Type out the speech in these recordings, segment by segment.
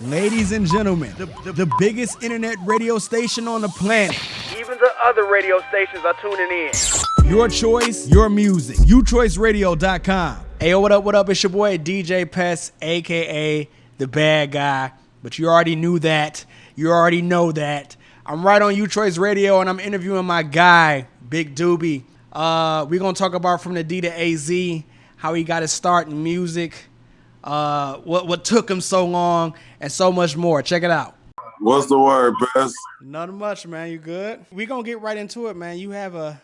Ladies and gentlemen, the biggest internet radio station on the planet. Even the other radio stations are tuning in. Your choice, your music. UChoiceRadio.com. Hey, yo, what up, what up? It's your boy DJ Pest, a.k.a. The Bad Guy. But you already knew that. You already know that. I'm right on UChoice Radio, and I'm interviewing my guy, Big Doobie. We're going to talk about from the D to AZ, how he got his start in music, what took him so long, and so much more. Check it out. What's the word, Pest? Nothing much, man. You good? We're going to get right into it, man. You have a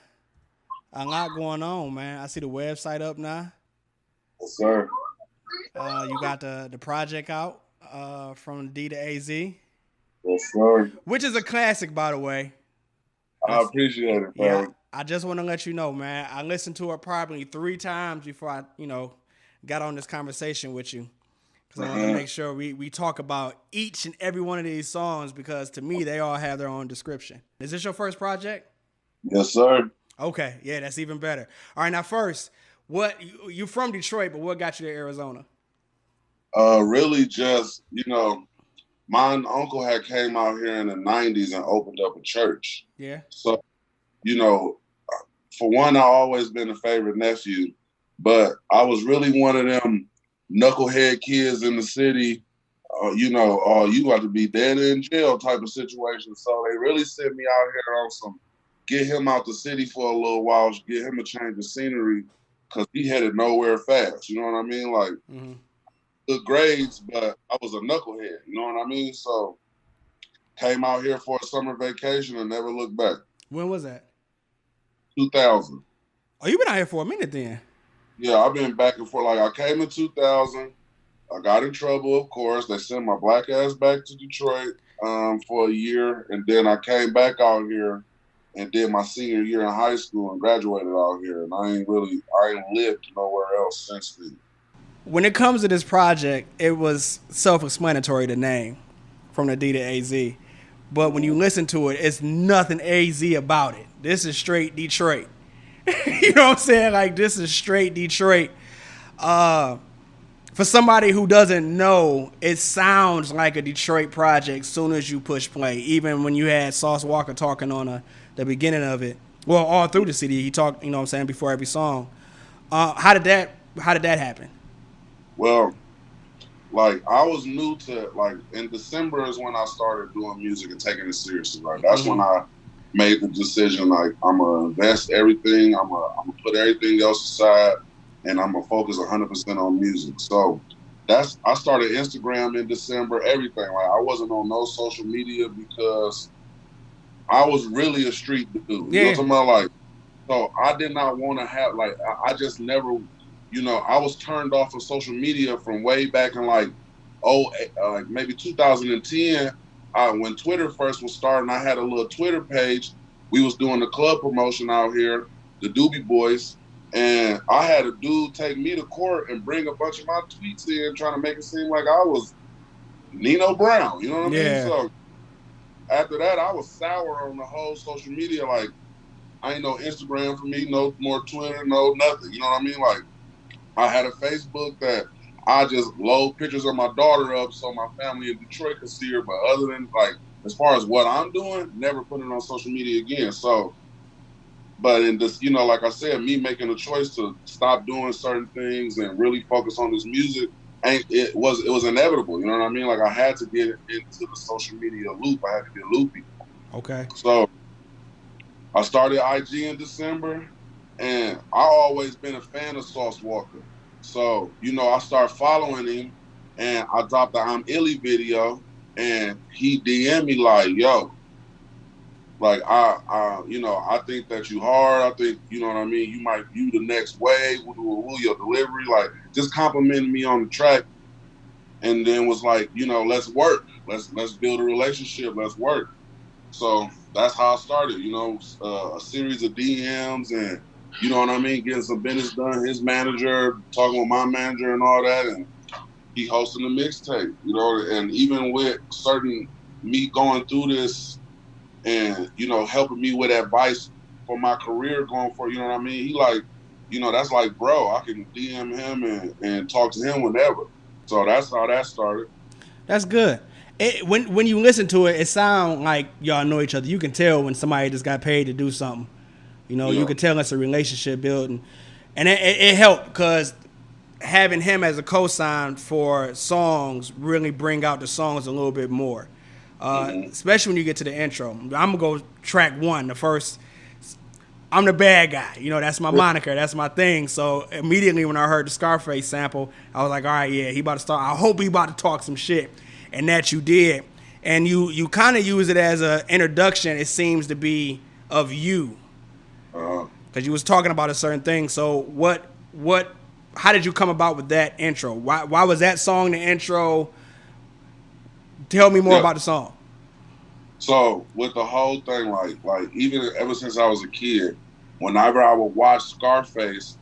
lot going on, man. I see the website up now. Yes, sir. You got the project out from D to AZ. Yes, sir. Which is a classic, by the way. I appreciate it, bro. Yeah, I just want to let you know, man. I listened to it probably 3 times before I, got on this conversation with you. Because I want to make sure we talk about each and every one of these songs, because to me, they all have their own description. Is this your first project? Yes, sir. Okay, yeah, that's even better. All right, now first, you from Detroit, but what got you to Arizona? Really just, my uncle had came out here in the 90s and opened up a church. Yeah. So, for one, I always been a favorite nephew, but I was really one of them knucklehead kids in the city, you got to be dead in jail type of situation. So they really sent me out here on some, get him out the city for a little while, get him a change of scenery, because he headed nowhere fast. You know what I mean? Like, good grades, but I was a knucklehead. You know what I mean? So came out here for a summer vacation and never looked back. When was that? 2000. Oh, you been out here for a minute then? Yeah, I've been back and forth. Like, I came in 2000. I got in trouble, of course. They sent my black ass back to Detroit for a year. And then I came back out here and did my senior year in high school and graduated out here. And I ain't lived nowhere else since then. When it comes to this project, it was self-explanatory, the name, from the D to AZ. But when you listen to it, it's nothing AZ about it. This is straight Detroit. You know what I'm saying? Like, this is straight Detroit. For somebody who doesn't know, it sounds like a Detroit project as soon as you push play. Even when you had Sauce Walker talking on the beginning of it. Well, all through the CD, he talked, before every song. How did that happen? Well, like, I was new to, like, in December is when I started doing music and taking it seriously. Like, that's when I made the decision, like, I'm going to invest everything. I'm going to put everything else aside, and I'm going to focus 100% on music. So I started Instagram in December, everything. Like, I wasn't on no social media because I was really a street dude. Yeah. You know what I'm talking about? Like, so I did not want to have, like, I just never, I was turned off of social media from way back in maybe 2010, when Twitter first was starting. I had a little Twitter page. We was doing the club promotion out here, the Doobie Boys, and I had a dude take me to court and bring a bunch of my tweets in, trying to make it seem like I was Nino Brown. You know what I mean? So after that, I was sour on the whole social media. Like, I ain't no Instagram for me, no more Twitter, no nothing. You know what I mean? Like, I had a Facebook that I just load pictures of my daughter up so my family in Detroit could see her. But other than, like, as far as what I'm doing, never put it on social media again. So, but in this, like I said, me making a choice to stop doing certain things and really focus on this music, it was inevitable. You know what I mean? Like, I had to get into the social media loop. I had to get loopy. Okay. So I started IG in December. And I always been a fan of Sauce Walker. So, I started following him, and I dropped the I'm Illy video, and he DM'd me like, yo, like, I think that you hard. I think, you know what I mean? You might view the next wave, your delivery, like, just complimenting me on the track. And then was like, let's work. Let's build a relationship. Let's work. So that's how I started, a series of DMs and, you know what I mean? Getting some business done. His manager, talking with my manager and all that. And he hosting a mixtape, and even with me going through this and, helping me with advice for my career going forward, you know what I mean? He like, that's like, bro, I can DM him and talk to him whenever. So that's how that started. That's good. When you listen to it, it sounds like y'all know each other. You can tell when somebody just got paid to do something. You know, you can tell it's a relationship building, and it helped because having him as a co-sign for songs really bring out the songs a little bit more. Especially when you get to the intro. I'm gonna go track one. The first, I'm the bad guy. You know, that's my moniker. That's my thing. So immediately when I heard the Scarface sample, I was like, all right, yeah, he about to start. I hope he about to talk some shit. And that you did. And you kind of use it as an introduction, it seems to be, of you. Because you was talking about a certain thing. So how did you come about with that intro? Why was that song the intro? Tell me more about the song. So with the whole thing, like even ever since I was a kid, whenever I would watch Scarface,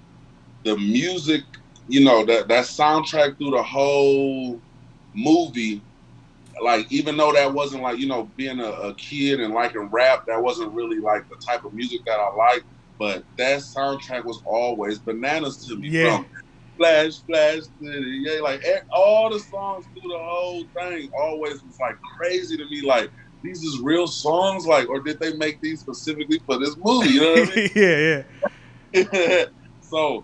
the music, you know, that soundtrack through the whole movie, like even though that wasn't like, you know, being a kid and liking rap, that wasn't really like the type of music that I like, but that soundtrack was always bananas to me. From Flash, yeah, like all the songs through the whole thing always was like crazy to me. Like, these is real songs, like, or did they make these specifically for this movie? You know what I mean? Yeah. So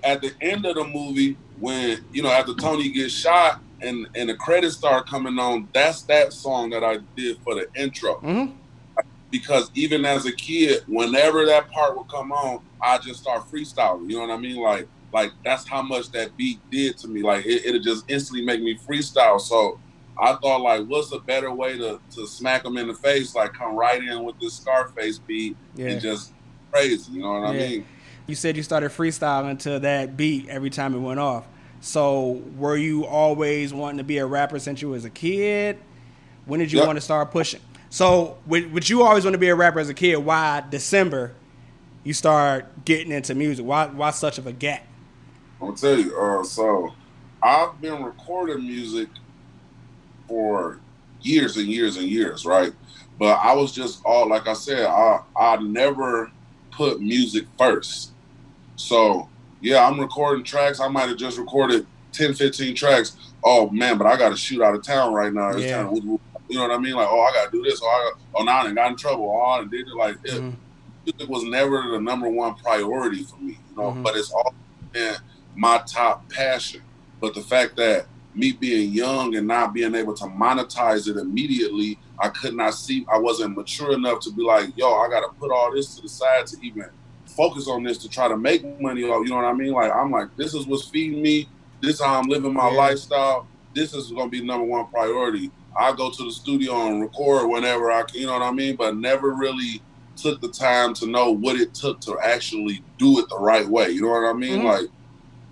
at the end of the movie, when, you know, after Tony gets shot and the credits start coming on, that's that song that I did for the intro. Because even as a kid, whenever that part would come on, I just start freestyling. You know what I mean? Like that's how much that beat did to me. Like it'll just instantly make me freestyle. So I thought, like, what's a better way to smack them in the face? Like, come right in with this Scarface beat and just crazy. You know what I mean? You said you started freestyling to that beat every time it went off. So were you always wanting to be a rapper since you was a kid? When did you want to start pushing? So would you always want to be a rapper as a kid? Why December you start getting into music? Why such of a gap? I'm gonna tell you. So I've been recording music for years and years and years, right? But I was just like I said, I never put music first. So yeah, I'm recording tracks. I might have just recorded 10, 15 tracks. Oh man, but I got to shoot out of town right now. It's kind of, you know what I mean? Like, oh, I got to do this. Now I done got in trouble. Oh, I did it. Like, music was never the number one priority for me, you know, but it's all been my top passion. But the fact that me being young and not being able to monetize it immediately, I could not see, I wasn't mature enough to be like, yo, I got to put all this to the side to even focus on this to try to make money. You know what I mean? Like, I'm like, this is what's feeding me. This is how I'm living my lifestyle. This is going to be number one priority. I go to the studio and record whenever I can, you know what I mean? But never really took the time to know what it took to actually do it the right way. You know what I mean? Like,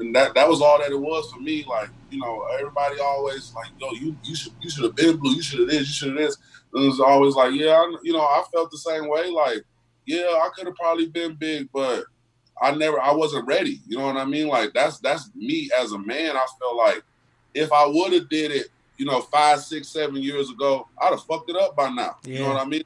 and that was all that it was for me. Like, you know, everybody always like, yo, you should have been blue. You should have this. You should have this. And it was always like, yeah, I felt the same way. Like, yeah, I could have probably been big, but I wasn't ready. You know what I mean? Like, that's me as a man. I felt like if I would have did it, 5, 6, 7 years ago, I'd have fucked it up by now. You know what I mean?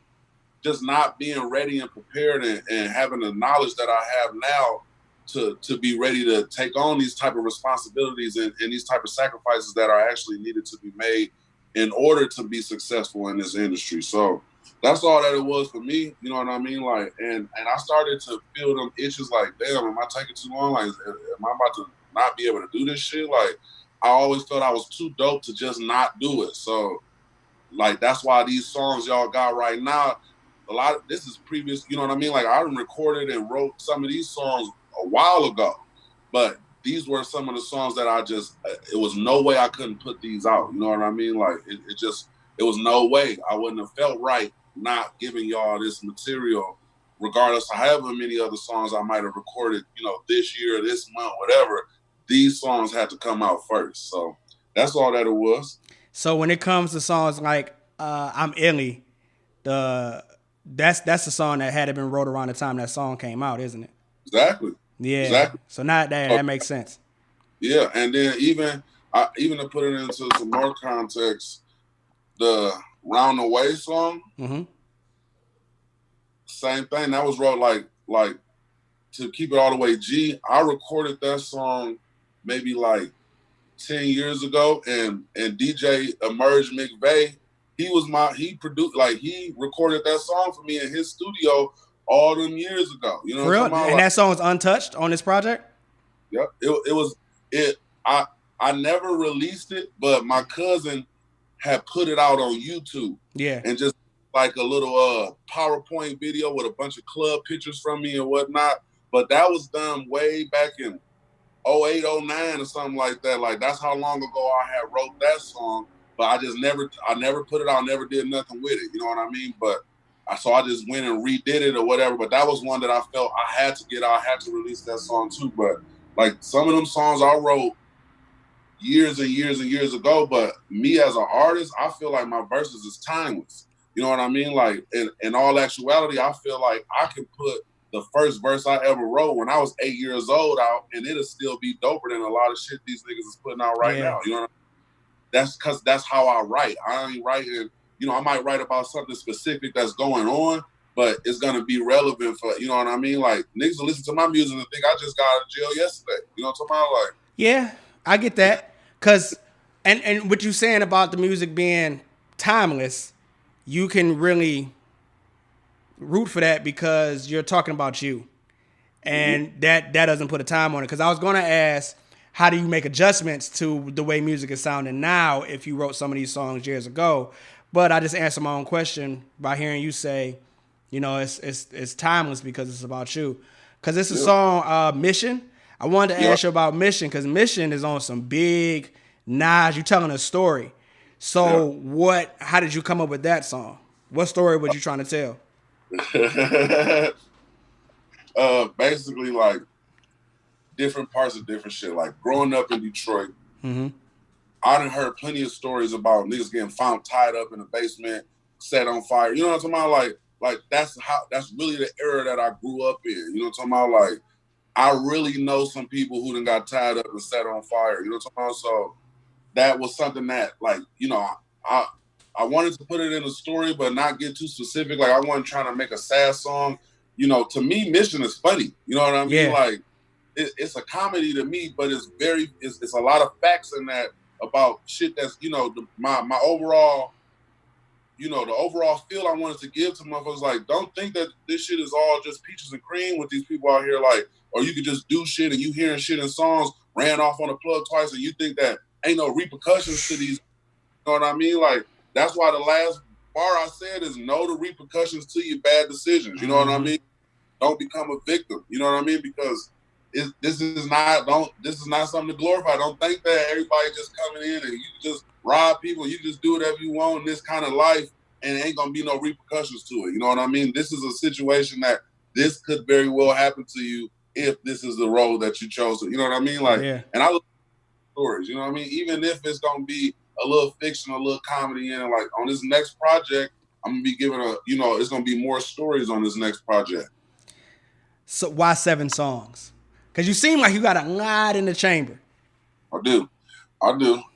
Just not being ready and prepared and having the knowledge that I have now to be ready to take on these type of responsibilities and these type of sacrifices that are actually needed to be made in order to be successful in this industry. So that's all that it was for me. You know what I mean? Like, and I started to feel them itches like, damn, am I taking too long? Like, am I about to not be able to do this shit? Like, I always felt I was too dope to just not do it. So, like, that's why these songs y'all got right now, a lot of this is previous, you know what I mean? Like, I recorded and wrote some of these songs a while ago, but these were some of the songs that it was no way I couldn't put these out. You know what I mean? Like, it was no way. I wouldn't have felt right not giving y'all this material, regardless of however many other songs I might have recorded, this year, this month, whatever. These songs had to come out first. So that's all that it was. So when it comes to songs like I'm Illy, that's the song that had been wrote around the time that song came out, isn't it? Exactly. Yeah. Exactly. So not that makes sense. Yeah, and then even to put it into some more context, the Round the Way song, same thing. That was wrote like to keep it all the way G. I recorded that song maybe like 10 years ago, and DJ Emerge McVeigh he produced, like, he recorded that song for me in his studio all them years ago. You know For what real? I'm talking about? And that song is untouched on this project? Yep. It was it. I never released it, but my cousin had put it out on YouTube. Yeah. And just like a little PowerPoint video with a bunch of club pictures from me and whatnot. But that was done way back in 08, 09 or something like that. Like, that's how long ago I had wrote that song. But I never put it out, never did nothing with it. You know what I mean? But so I just went and redid it or whatever. But that was one that I felt I had to get out. I had to release that song too. But like, some of them songs I wrote years and years and years ago, but me as an artist, I feel like my verses is timeless. You know what I mean? Like, in all actuality, I feel like I can put the first verse I ever wrote when I was 8 years old out, and it'll still be doper than a lot of shit these niggas is putting out right now. You know what I mean? That's because that's how I write. I ain't writing, you know, I might write about something specific that's going on, but it's going to be relevant for, you know what I mean? Like, niggas will listen to my music and think I just got out of jail yesterday. You know what I'm talking about? Like, yeah, I get that. Because, and what you're saying about the music being timeless, you can really root for that because you're talking about you. And that doesn't put a time on it. Because I was going to ask, how do you make adjustments to the way music is sounding now if you wrote some of these songs years ago? But I just answered my own question by hearing you say, you know, it's timeless because it's about you. Because it's a song, Mission. I wanted to ask you about Mission because Mission is on some big Nas. You telling a story. So how did you come up with that song? What story was you trying to tell? Basically, like, different parts of different shit. Like, growing up in Detroit, I done heard plenty of stories about niggas getting found tied up in the basement, set on fire. You know what I'm talking about? Like that's really the era that I grew up in. You know what I'm talking about? Like, I really know some people who done got tied up and set on fire. You know what I'm talking about? So that was something that, like, you know, I wanted to put it in a story, but not get too specific. Like, I wasn't trying to make a sad song. You know, to me, Mission is funny. You know what I mean? Yeah. Like, it's a comedy to me, but it's a lot of facts in that about shit that's, you know, my overall, you know, the overall feel I wanted to give to motherfuckers. Like, don't think that this shit is all just peaches and cream with these people out here. Like, or you could just do shit and you hearing shit in songs, ran off on a plug twice, and you think that ain't no repercussions to these. You know what I mean? Like, that's why the last bar I said is know the repercussions to your bad decisions. You know what I mean? Don't become a victim. You know what I mean? Because this is not something to glorify. Don't think that everybody just coming in and you just rob people. You just do whatever you want in this kind of life, and it ain't gonna be no repercussions to it. You know what I mean? This is a situation that this could very well happen to you if this is the road that you chose. You know what I mean? Like, and I look at stories. You know what I mean? Even if it's gonna be a little fiction, a little comedy in it. Like, on this next project, I'm gonna be giving it's gonna be more stories on this next project. So why 7 songs? Because you seem like you got a lot in the chamber. I do.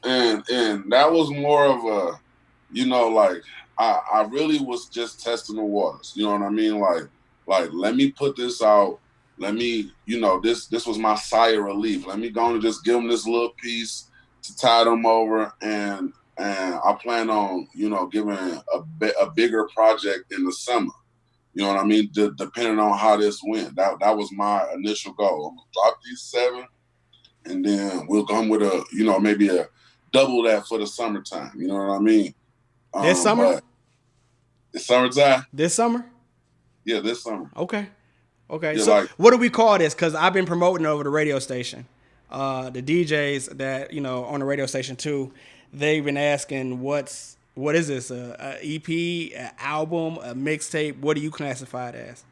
And that was more of a, you know, like, I really was just testing the waters. You know what I mean? Like let me put this out. Let me, you know, this was my sigh of relief. Let me go and just give them this little piece to tie them over. And I plan on, you know, giving a bigger project in the summer. You know what I mean? Depending on how this went. That was my initial goal. I'm going to drop these 7, and then we'll come with a, you know, maybe a double that for the summertime. You know what I mean? This summer? It's summertime? This summer? Yeah, this summer. Okay. Yeah, so like, what do we call this? Because I've been promoting it over the radio station. The DJs that, you know, on the radio station too, they've been asking what is this? A EP, an album, a mixtape? What do you classify it as?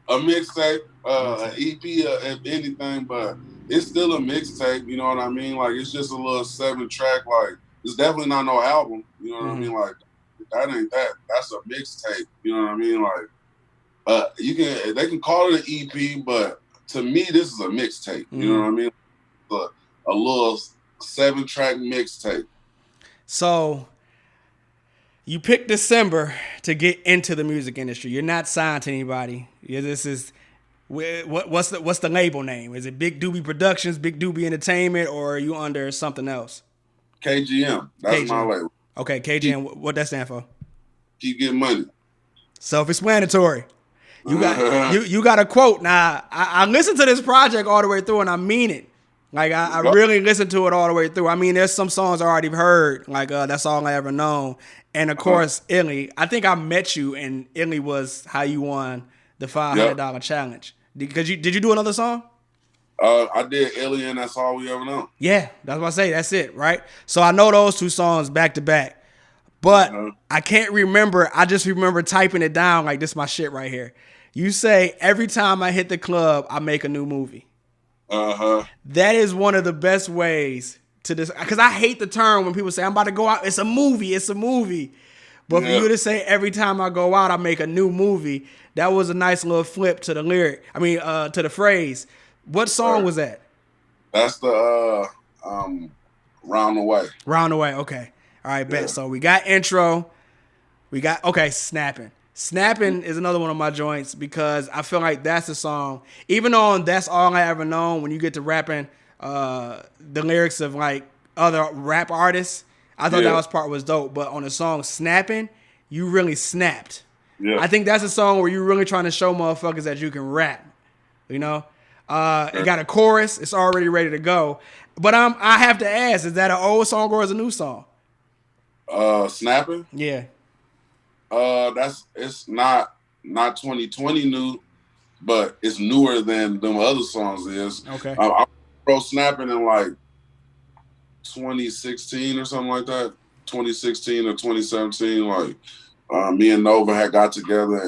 A mixtape, an EP, if anything, but it's still a mixtape. You know what I mean? Like, it's just a little 7-track. Like, it's definitely not no album. You know what I mean? Like, that ain't that. That's a mixtape. You know what I mean? Like, they can call it an EP, but to me, this is a mixtape. You know what I mean? A little 7-track mixtape. So you picked December to get into the music industry. You're not signed to anybody. This is what's the label name? Is it Big Doobie Productions, Big Doobie Entertainment, or are you under something else? KGM. That's my label. Okay, KGN, what that stand for? Keep getting money. Self-explanatory. You got a quote. Now, I listened to this project all the way through, and I mean it. Like, I really listened to it all the way through. I mean, there's some songs I already heard, like That's All I Ever Known. And, of course, Illy. I think I met you, and Illy was how you won the $500 challenge. Did you do another song? I did Illy and That's All We Ever Know. Yeah, that's what I say. That's it, right? So I know those two songs back to back. But I can't remember. I just remember typing it down like this is my shit right here. You say, every time I hit the club, I make a new movie. That is one of the best ways to this. Because I hate the term when people say, I'm about to go out. It's a movie. It's a movie. But for you to say, every time I go out, I make a new movie, that was a nice little flip to the lyric. I mean, to the phrase. What song was that? That's the Round the Way. Round the Way. Okay. All right, bet. So we got intro. We got, Snapping. Snapping is another one of my joints because I feel like that's the song. Even on That's All I Ever Known, when you get to rapping the lyrics of like other rap artists, I thought that part was dope. But on the song Snapping, you really snapped. Yeah. I think that's a song where you're really trying to show motherfuckers that you can rap. You know? It got a chorus. It's already ready to go. But I have to ask, is that an old song or is it a new song? Snapping? Yeah. It's not 2020 new, but it's newer than them other songs is. Okay. I wrote Snapping in like 2016 or something like that. 2016 or 2017. Like me and Nova had got together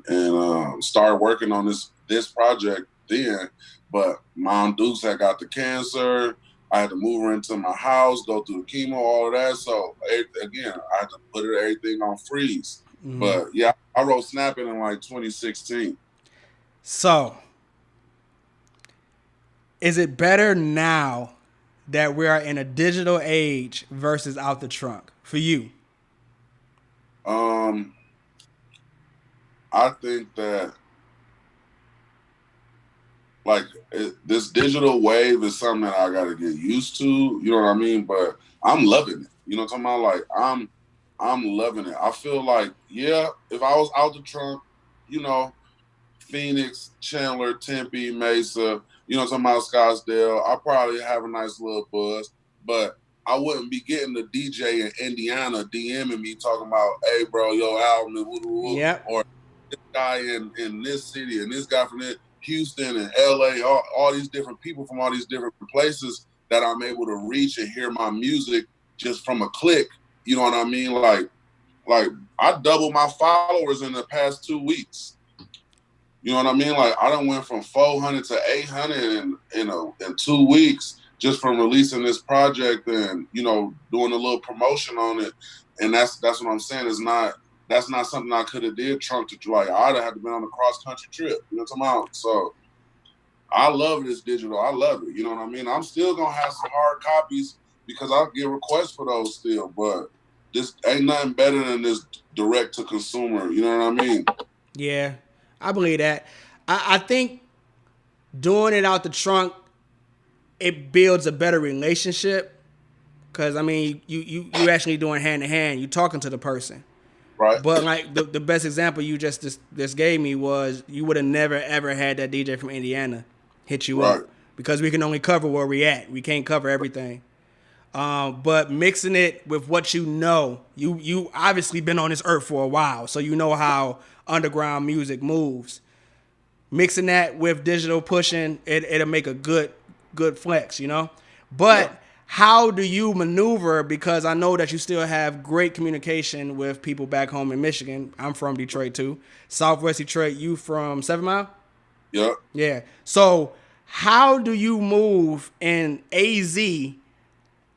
and started working on this project then. But Mom Dukes had got the cancer. I had to move her into my house, go through the chemo, all of that. So, again, I had to put everything on freeze. Mm-hmm. But, yeah, I wrote Snapping in, like, 2016. So, is it better now that we are in a digital age versus out the trunk for you? I think that, like, this digital wave is something that I got to get used to. You know what I mean? But I'm loving it. You know what I'm talking about? Like, I'm loving it. I feel like, yeah, if I was out the trunk, you know, Phoenix, Chandler, Tempe, Mesa, you know what I'm talking about, Scottsdale, I'd probably have a nice little buzz. But I wouldn't be getting the DJ in Indiana DMing me talking about, hey, bro, your album is woo-woo-woo. Yep. Or this guy in this city and this guy from this. Houston and LA, all these different people from all these different places that I'm able to reach and hear my music just from a click. You know what I mean? Like I doubled my followers in the past 2 weeks. You know what I mean? Like I done went from 400 to 800 in 2 weeks just from releasing this project and, you know, doing a little promotion on it. And that's what I'm saying. That's not something I could have did trunk to like I'd have had to been on a cross country trip. You know what I'm talking about? So I love this digital. I love it. You know what I mean? I'm still gonna have some hard copies because I'll get requests for those still, but this ain't nothing better than this direct to consumer. You know what I mean? Yeah, I believe that. I think doing it out the trunk, it builds a better relationship. Cause I mean, you actually doing hand to hand. You talking to the person. Right. But like the best example you just gave me was you would have never ever had that DJ from Indiana hit you up because we can only cover where we at. We can't cover everything. But mixing it with what you know, you obviously been on this earth for a while, so you know how underground music moves. Mixing that with digital pushing, it'll make a good flex, you know. But how do you maneuver? Because I know that you still have great communication with people back home in Michigan. I'm from Detroit too. Southwest Detroit. You from 7 Mile? Yeah. Yeah. So how do you move in AZ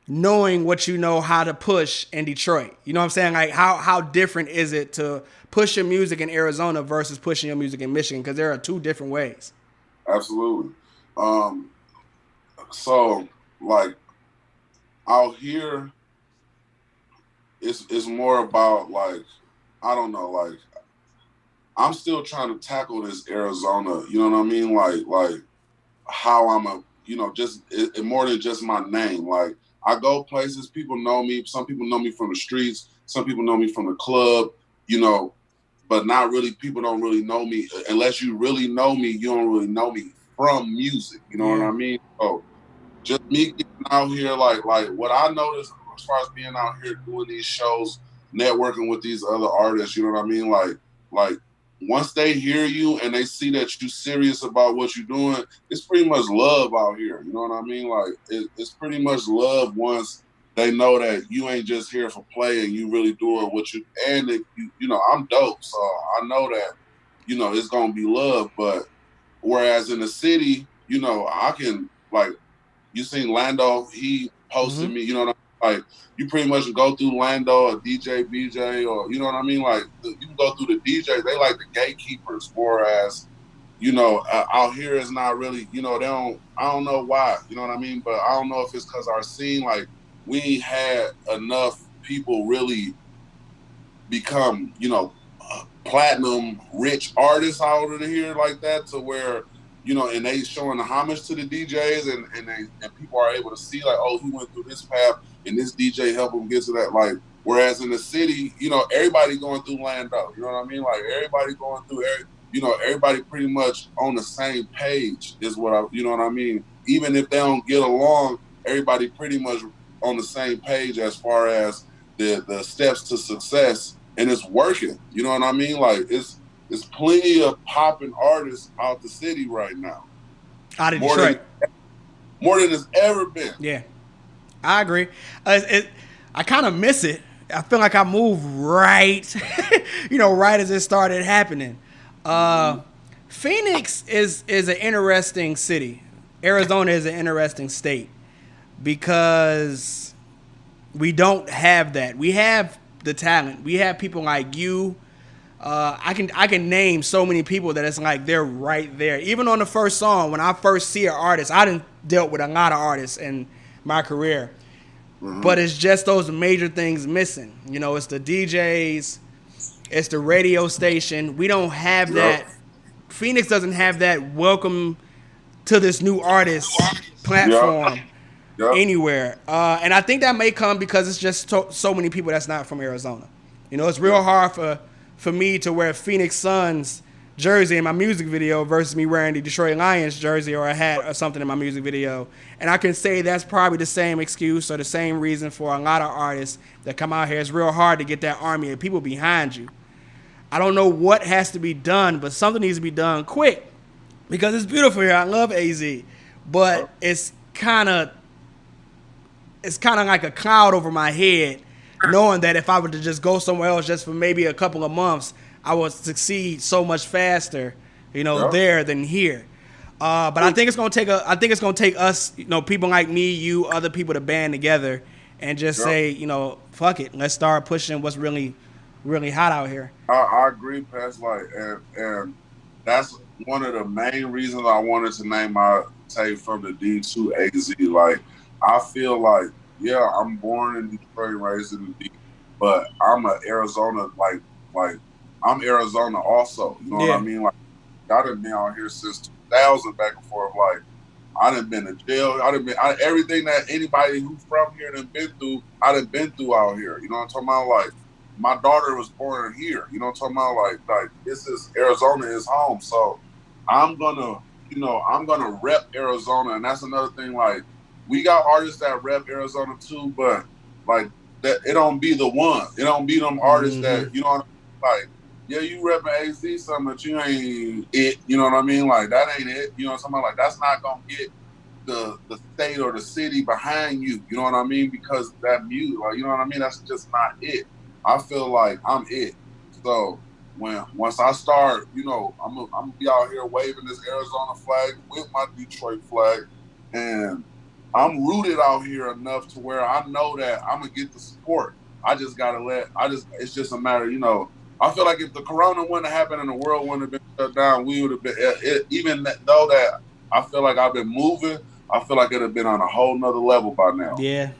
knowing what you know how to push in Detroit? You know what I'm saying? Like how different is it to push your music in Arizona versus pushing your music in Michigan? Because there are two different ways. Absolutely. So like out here, it's more about like, I don't know, like I'm still trying to tackle this Arizona, you know what I mean? Like how I'm you know, just it more than just my name. Like I go places, people know me. Some people know me from the streets. Some people know me from the club, you know, but not really, people don't really know me. Unless you really know me, you don't really know me from music. You know what I mean? So just me getting out here, like what I noticed as far as being out here doing these shows, networking with these other artists, you know what I mean? Like once they hear you and they see that you're serious about what you're doing, it's pretty much love out here. You know what I mean? Like it's pretty much love once they know that you ain't just here for play and you really doing what you, and if you know, I'm dope. So I know that, you know, it's going to be love. But whereas in the city, you know, I can, like, you seen Lando, he posted me, you know what I mean? Like, you pretty much go through Lando or DJ, BJ, or, you know what I mean? Like, you can go through the DJ. They like the gatekeepers, whereas, you know, out here is not really, you know, I don't know why, you know what I mean? But I don't know if it's because our scene, like, we ain't had enough people really become, you know, platinum rich artists out of here like that, to where, you know, and they showing the homage to the DJs, and people are able to see, like, oh, he went through this path and this DJ helped him get to that. Like, whereas in the city, you know, everybody going through Lando, you know what I mean? Like, everybody going through, you know, everybody pretty much on the same page is what you know what I mean? Even if they don't get along, everybody pretty much on the same page as far as the steps to success, and it's working. You know what I mean? Like, it's plenty of popping artists out the city right now. Out of Detroit. More than it's ever been. Yeah, I agree. I kind of miss it. I feel like I moved right, you know, right as it started happening. Phoenix is an interesting city. Arizona is an interesting state because we don't have that. We have the talent. We have people like you. I can name so many people that it's like they're right there. Even on the first song, when I first see an artist, I done dealt with a lot of artists in my career, but it's just those major things missing. You know, it's the DJs, it's the radio station. We don't have that. Phoenix doesn't have that welcome to this new artist platform anywhere. And I think that may come because it's just so many people that's not from Arizona. You know, it's real hard for me to wear Phoenix Suns jersey in my music video versus me wearing the Detroit Lions jersey or a hat or something in my music video. And I can say that's probably the same excuse or the same reason for a lot of artists that come out here. It's real hard to get that army of people behind you. I don't know what has to be done, but something needs to be done quick because it's beautiful here. I love AZ, but it's kind of like a cloud over my head, knowing that if I were to just go somewhere else just for maybe a couple of months, I would succeed so much faster, you know, there than here. But I think it's gonna take us, you know, people like me, you, other people to band together and just say, you know, fuck it, let's start pushing what's really, really hot out here. I agree, Pest. Like, and that's one of the main reasons I wanted to name my tape from the D2 AZ. Like, I feel like, yeah, I'm born in Detroit, raised in the D, but I'm a Arizona, like I'm Arizona also. You know what I mean? Like, I done been out here since 2000, back and forth. Like, I done been to jail. Everything that anybody who's from here done been through, I done been through out here. You know what I'm talking about? Like, my daughter was born here. You know what I'm talking about? Like this is Arizona is home. So I'm gonna rep Arizona, and that's another thing. Like, we got artists that rep Arizona too, but like that, it don't be the one. It don't be them artists that, you know what I mean? Like, yeah, you repping AZ something, but you ain't it. You know what I mean? Like, that ain't it. You know what I'm talking about? Like, that's not gonna get the state or the city behind you. You know what I mean? Because that music, like, you know what I mean? That's just not it. I feel like I'm it. So once I start, you know, I'm gonna be out here waving this Arizona flag with my Detroit flag, and I'm rooted out here enough to where I know that I'm gonna get the support. I just gotta it's just a matter, you know. I feel like if the corona wouldn't have happened and the world wouldn't have been shut down, we would have been, even though that I feel like I've been moving, I feel like it would have been on a whole nother level by now. Yeah.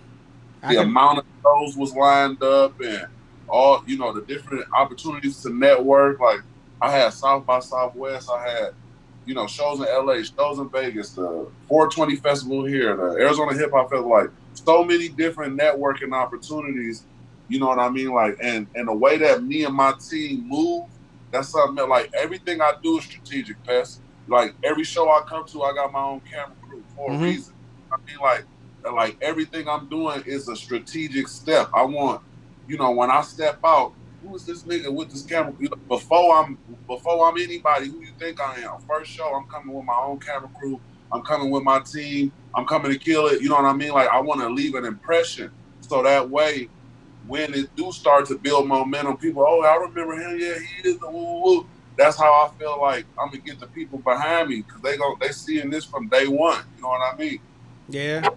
The amount of shows was lined up and all, you know, the different opportunities to network. Like, I had South by Southwest, I had, you know, shows in LA, shows in Vegas, the 420 festival here, the Arizona Hip Hop Festival. Like, so many different networking opportunities. You know what I mean? Like, and the way that me and my team move, that's something that, like, everything I do is strategic, Pest. Like, every show I come to, I got my own camera crew for a reason. I mean, like everything I'm doing is a strategic step. I want, when I step out, who is this nigga with this camera? Before I'm anybody who you think I am. First show, I'm coming with my own camera crew. I'm coming with my team. I'm coming to kill it. You know what I mean? Like, I want to leave an impression. So that way, when it do start to build momentum, people, oh, I remember him. Yeah, he is the woo-woo. That's how I feel like I'm going to get the people behind me, because they seeing this from day one. You know what I mean? Yeah.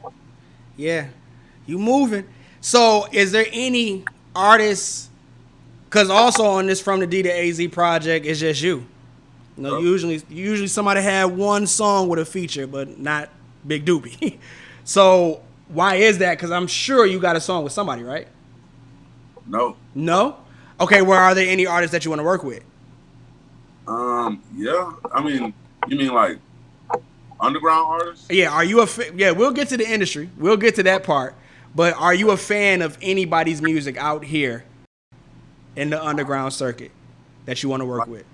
Yeah. You moving. So is there any artists, because also on this From the D to AZ project, it's just you. Usually somebody had one song with a feature, but not Big Doobie. So why is that? Because I'm sure you got a song with somebody, right? No. No? Okay, well, are there any artists that you want to work with? Yeah. I mean, you mean like underground artists? Yeah, are you yeah, we'll get to the industry. We'll get to that part. But are you a fan of anybody's music out here in the underground circuit that you want to work with?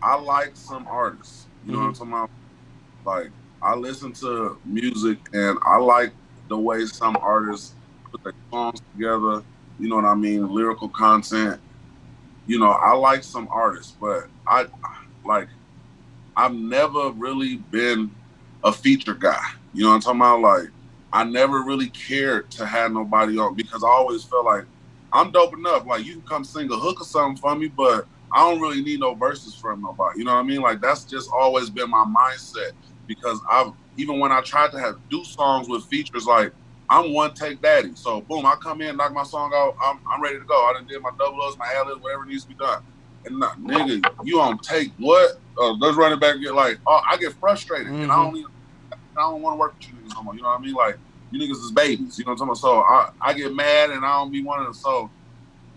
I like some artists. You know what I'm talking about? Like, I listen to music and I like the way some artists put their songs together. You know what I mean? Lyrical content. I like some artists, but I've never really been a feature guy. You know what I'm talking about? Like, I never really cared to have nobody on, because I always felt like I'm dope enough. Like, you can come sing a hook or something for me, but I don't really need no verses from nobody. You know what I mean? Like, that's just always been my mindset, because even when I tried to do songs with features, like, I'm one take daddy. So boom, I come in, knock my song out, I'm ready to go. I done did my double O's, my ad-libs, whatever needs to be done. And nigga, you on take what? Let's run it back and get like, I get frustrated, and I don't want to work with you niggas no more. You know what I mean? Like, you niggas is babies. You know what I'm talking about? So I get mad, and I don't be one of them. So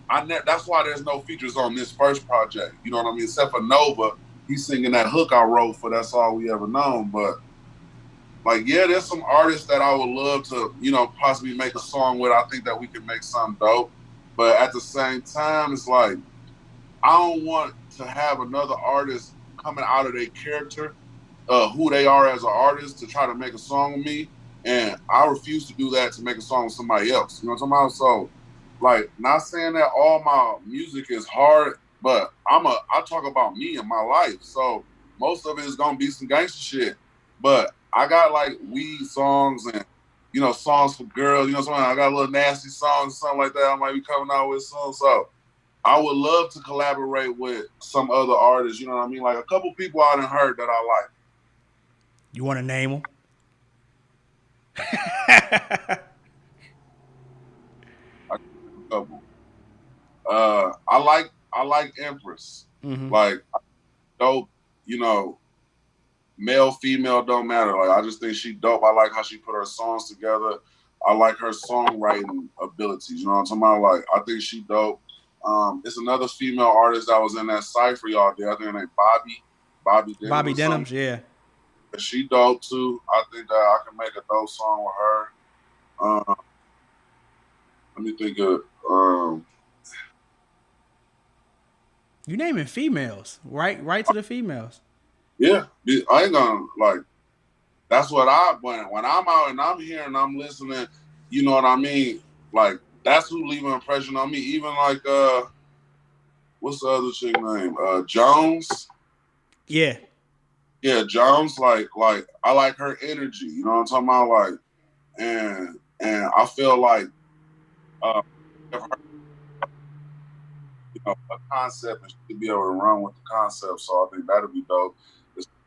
that's why there's no features on this first project. You know what I mean? Except for Nova, he's singing that hook I wrote for That's All We Ever Known. But like, yeah, there's some artists that I would love to, possibly make a song with. I think that we can make something dope. But at the same time, it's like, I don't want to have another artist coming out of their character, who they are as an artist, to try to make a song with me. And I refuse to do that to make a song with somebody else. You know what I'm talking about? So, like, not saying that all my music is hard, but I talk about me and my life. So most of it is gonna be some gangster shit. But I got like weed songs and, songs for girls, something. I got a little nasty songs or something like that I might be coming out with soon. So I would love to collaborate with some other artists, you know what I mean? Like, a couple people I done heard that I like. You want to name them? Couple. I like Empress. Like, dope, male, female, don't matter. Like, I just think she dope. I like how she put her songs together. I like her songwriting abilities. You know what I'm talking about? Like, I think she dope. It's another female artist that was in that cypher y'all did. I think her name Bobby Denims. Bobby Denims, yeah. She dope too. I think that I can make a dope song with her. Let me think of. You naming females, right? Right to the females. Yeah, I ain't gonna like. That's what when I'm out and I'm here and I'm listening. You know what I mean? Like, that's who leave an impression on me. Even like what's the other chick name? Jones. Yeah. Yeah, Jones. Like I like her energy. You know what I'm talking about? Like, and I feel like if her, a concept, and she could be able to run with the concept. So I think that'd be dope.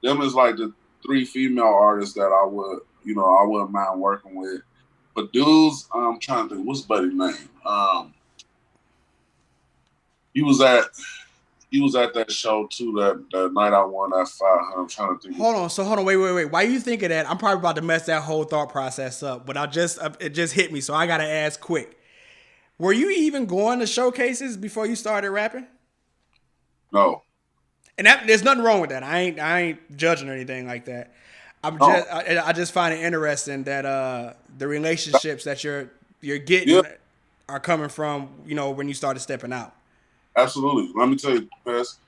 Them is like the 3 female artists that I wouldn't mind working with. But dudes, I'm trying to think, what's Buddy's name? He was at that show too, that night I won that 500. I'm trying to think. Hold on, wait. Why you think of that? I'm probably about to mess that whole thought process up, but it just hit me, so I gotta ask quick. Were you even going to showcases before you started rapping? No. And there's nothing wrong with that. I ain't judging or anything like that. I just find it interesting that the relationships that you're getting Yeah, are coming from, when you started stepping out. absolutely. Let me tell you, Pest,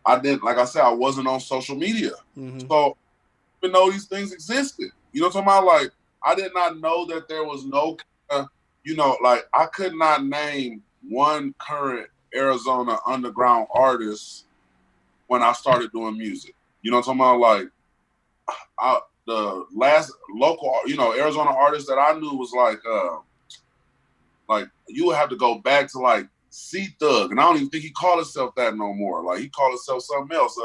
I didn't, like I said, I wasn't on social media. Mm-hmm. So I didn't know these things existed. You know what I'm talking about? Like, I did not know that there was no, like, I could not name one current Arizona underground artist when I started doing music. You know what I'm talking about? Like, the last local, Arizona artist that I knew was like you would have to go back to like C Thug, and I don't even think he called himself that no more. Like he called himself something else.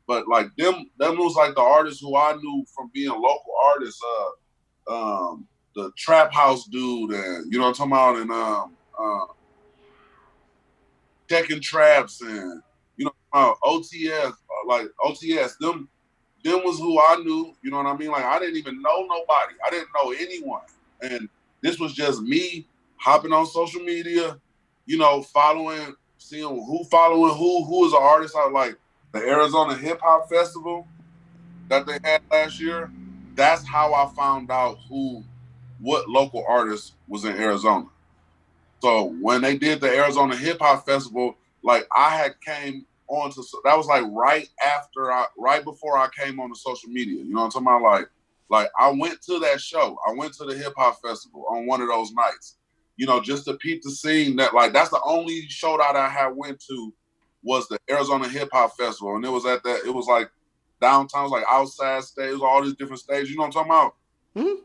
But like them was like the artists who I knew from being local artists. The Trap House dude, and you know what I'm talking about, and Checking Traps, and OTS, like OTS. Them was who I knew. You know what I mean? Like I didn't even know nobody. I didn't know anyone, and this was just me hopping on social media, following, seeing who is an artist. I like the Arizona Hip Hop Festival that they had last year. That's how I found out what local artist was in Arizona. So when they did the Arizona Hip Hop Festival, like I had came on to, that was like right before I came on to social media. You know what I'm talking about? Like I went to that show. I went to the Hip Hop Festival on one of those nights, just to peep the scene. That's the only show that I had went to was the Arizona Hip Hop Festival. And it was it was like downtown, it was like outside stage, all these different stages. You know what I'm talking about? Mm-hmm.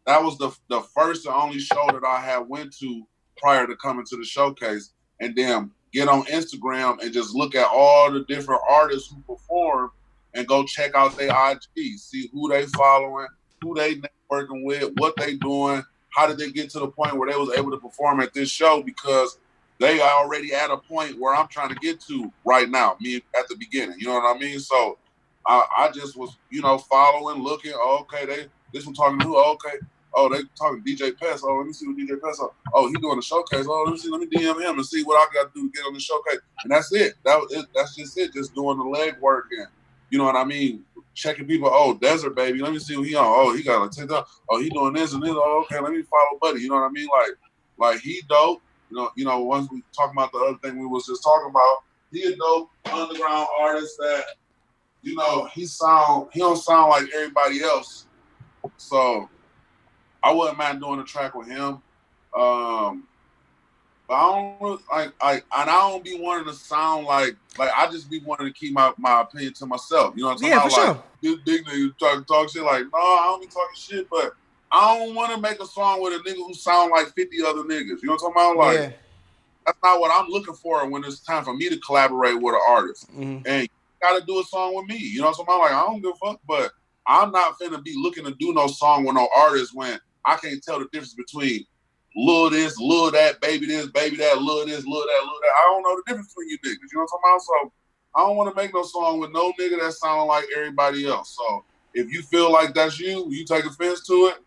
That was the first and only show that I had went to prior to coming to the showcase. And then get on Instagram and just look at all the different artists who perform and go check out their IG, see who they following, who they networking with, what they doing, how did they get to the point where they was able to perform at this show, because they are already at a point where I'm trying to get to right now, me at the beginning. You know what I mean? So I just was, following, looking, this one talking to who, okay. Oh, they talking DJ Pest. Oh, let me see what DJ Pest. Oh, he doing a showcase. Oh, let me DM him and see what I got to do to get on the showcase. And that's it. That's just it. Just doing the leg work and, you know what I mean? Checking people. Oh, Desert Baby. Let me see what he on. Oh, he got a TikTok. Oh, he doing this and this. Oh, okay. Let me follow Buddy. You know what I mean? Like he dope. Once we talking about the other thing we was just talking about, he a dope underground artist that, he don't sound like everybody else. So I wouldn't mind doing a track with him. But I don't and I don't be wanting to sound like I just be wanting to keep my opinion to myself. You know what I'm talking about? Yeah, for like, this big nigga talk shit like, no, I don't be talking shit, but I don't want to make a song with a nigga who sound like 50 other niggas. You know what I'm talking about? Like, that's not what I'm looking for when it's time for me to collaborate with an artist. Mm-hmm. And you gotta do a song with me. You know what I'm talking about? Like, I don't give a fuck, but I'm not finna be looking to do no song with no artist when I can't tell the difference between Lil this, Lil that, baby this, baby that, Lil this, Lil that, Lil that. I don't know the difference between you niggas. You know what I'm talking about? So I don't want to make no song with no nigga that sounding like everybody else. So if you feel like that's you take offense to it,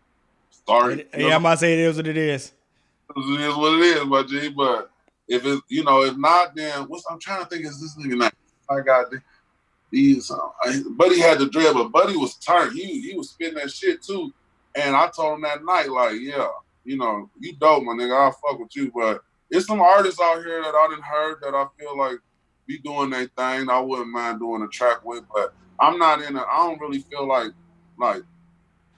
sorry. Yeah, I'm about to say it is what it is. It is what it is, my G. But if it, if not, then I'm trying to think is this nigga name. I got these. Buddy had the dread, but Buddy was turned. He was spitting that shit too. And I told him that night, like, yeah, you dope, my nigga. I'll fuck with you. But it's some artists out here that I done heard that I feel like be doing their thing. I wouldn't mind doing a track with, but I don't really feel like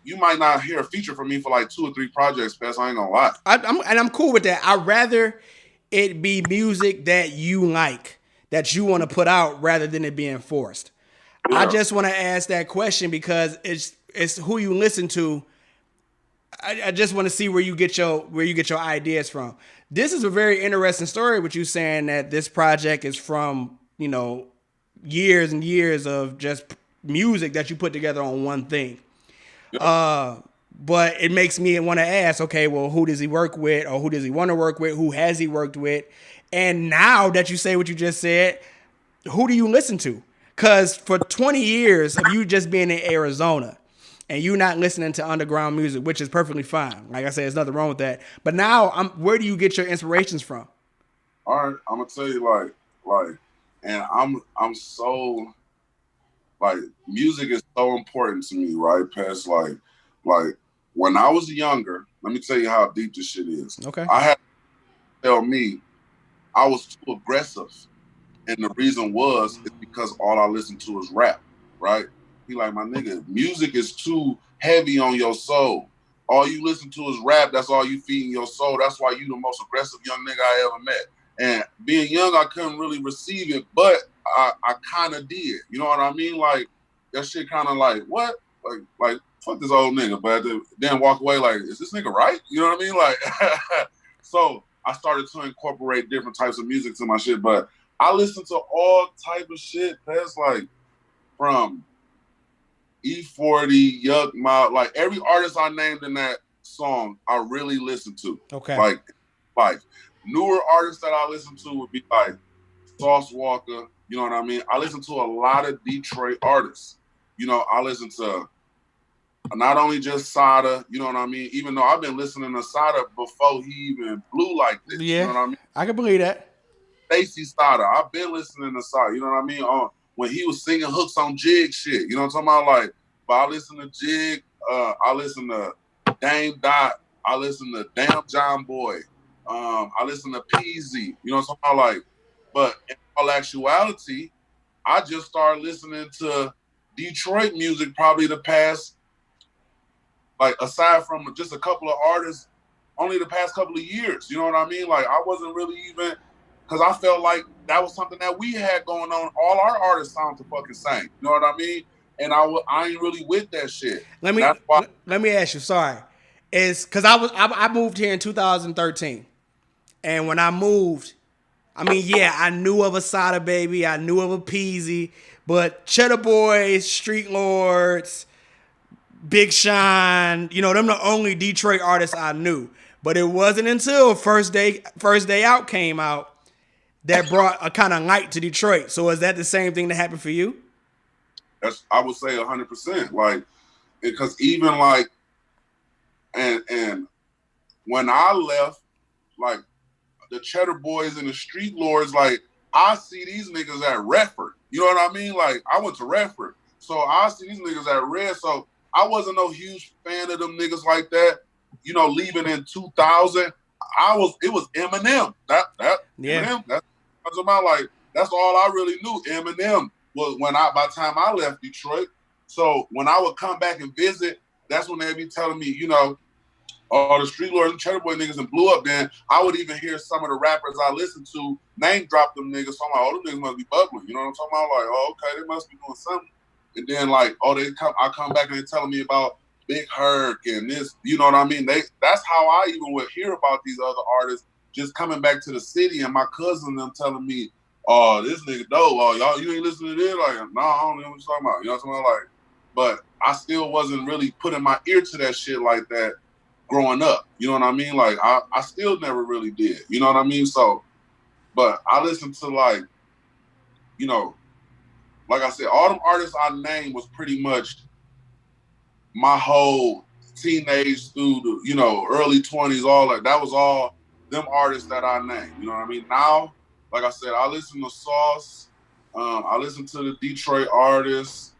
you might not hear a feature from me for like 2 or 3 projects, Pest. I ain't gonna lie. I'm cool with that. I'd rather it be music that you like, that you want to put out, rather than it being forced. Yeah. I just want to ask that question because it's who you listen to. I just want to see where you get your ideas from. This is a very interesting story with you saying that this project is from, years and years of just music that you put together on one thing. Yep. But it makes me want to ask, okay, well, who does he work with, or who does he want to work with? Who has he worked with? And now that you say what you just said, who do you listen to? Because for 20 years of you just being in Arizona and you not listening to underground music, which is perfectly fine. Like I said, there's nothing wrong with that. But now, where do you get your inspirations from? All right, I'm gonna tell you, and I'm so like music is so important to me, right? Past like when I was younger, let me tell you how deep this shit is. Okay. I had to tell me I was too aggressive. And the reason was it's because all I listened to is rap, right? He like, my nigga, music is too heavy on your soul. All you listen to is rap. That's all you feed in your soul. That's why you the most aggressive young nigga I ever met. And being young, I couldn't really receive it, but I kind of did. You know what I mean? Like, that shit kind of like, what? Like, fuck this old nigga. But then walk away like, is this nigga right? You know what I mean? Like, so I started to incorporate different types of music to my shit. But I listen to all type of shit. That's like from E40, Yuck Mouth, like every artist I named in that song, I really listen to. Okay. Like newer artists that I listen to would be like Sauce Walker. You know what I mean? I listen to a lot of Detroit artists. You know, I listen to not only just Sada, you know what I mean? Even though I've been listening to Sada before he even blew like this. Yeah, you know what I mean? I can believe that. Stacey Sada, I've been listening to Sada, you know what I mean? When he was singing hooks on Jig shit, you know what I'm talking about? Like, but I listen to Jig, I listen to Dame Dot, I listen to Damn John Boy, I listen to Peasy, you know what I'm talking about? Like, but in all actuality, I just started listening to Detroit music probably the past, like aside from just a couple of artists, only the past couple of years, you know what I mean? Like, I wasn't really even, because I felt like that was something that we had going on. All our artists sound to fucking sing. You know what I mean? And I ain't really with that shit. Let me ask you. Sorry, it's because I moved here in 2013, and when I moved, I mean, yeah, I knew of Asada Baby, I knew of a Peasy, but Cheddar Boys, Street Lords, Big Sean, you know, them the only Detroit artists I knew. But it wasn't until First Day Out came out that brought a kind of light to Detroit. So is that the same thing that happened for you? I would say 100%. Like, because even like, and when I left, like the Cheddar Boys and the Street Lords, like I see these niggas at Redford. You know what I mean? Like I went to Redford, so I see these niggas at Red. So I wasn't no huge fan of them niggas like that. You know, leaving in 2000, it was Eminem. That yeah. Eminem. That's about like that's all I really knew. Eminem was by the time I left Detroit. So when I would come back and visit, that's when they'd be telling me, you know, all the Street Lords and Cheddar Boy niggas and blew up. Then I would even hear some of the rappers I listened to name drop them niggas. So I'm like, oh, them niggas must be bubbling. You know what I'm talking about? Like, oh, okay, they must be doing something. And then like, I come back and they telling me about Big Herc and this, you know what I mean? That's how I even would hear about these other artists just coming back to the city, and my cousin and them telling me, oh, this nigga dope. Oh, y'all, you ain't listening to this? Like, no, I don't know what you're talking about. You know what I'm talking about? Like, but I still wasn't really putting my ear to that shit like that growing up. You know what I mean? Like, I still never really did. You know what I mean? So, but I listened to like, you know, like I said, all them artists I named was pretty much my whole teenage through the, you know, early 20s, all that was all them artists that I named. You know what I mean? Now, like I said, I listen to Sauce. I listen to the Detroit artists.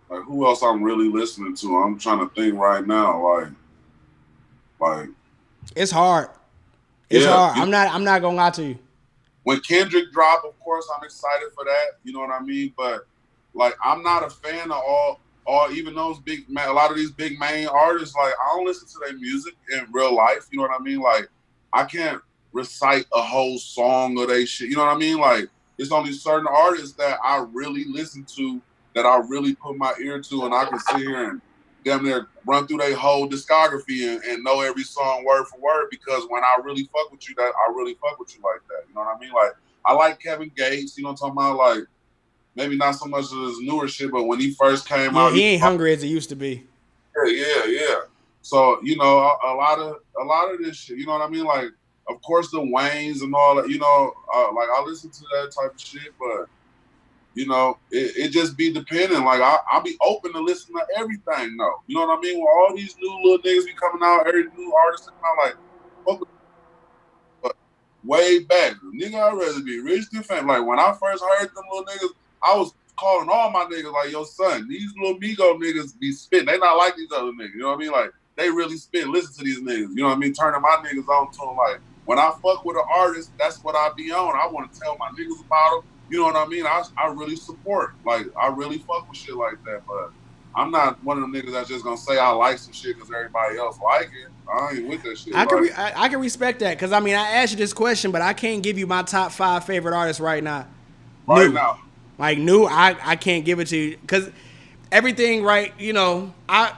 Like who else I'm really listening to? I'm trying to think right now. Like it's hard. It's hard. I'm not gonna lie to you. When Kendrick dropped, of course, I'm excited for that. You know what I mean? But like, I'm not a fan of all even those a lot of these big main artists. Like, I don't listen to their music in real life. You know what I mean? Like, I can't recite a whole song of they shit. You know what I mean? Like, it's only certain artists that I really listen to, that I really put my ear to, and I can sit here and damn near run through their whole discography and know every song word for word, because when I really fuck with you, that I really fuck with you like that. You know what I mean? Like, I like Kevin Gates, you know what I'm talking about? Like, maybe not so much of his newer shit, but when he first came out, he ain't hungry as he used to be. Yeah. So, you know, a lot of this shit, you know what I mean? Like, of course, the Waynes and all that, you know, like I listen to that type of shit, but you know, it just be depending. Like I'll be open to listen to everything though. You know what I mean? When all these new little niggas be coming out, every new artist come out, like, but way back, nigga, I'd rather be rich than famous. Like when I first heard them little niggas, I was calling all my niggas like, yo, son, these little Migo niggas be spitting. They not like these other niggas. You know what I mean? Like, they really spit. Listen to these niggas. You know what I mean? Turning my niggas on to them. Like, when I fuck with an artist, that's what I be on. I want to tell my niggas about them. You know what I mean? I really support. Like, I really fuck with shit like that. But I'm not one of them niggas that's just gonna say I like some shit because everybody else like it. I ain't with that shit. I can respect that because I mean I asked you this question, but I can't give you my top 5 favorite artists right now. Right now, like new, I can't give it to you because everything right. You know, I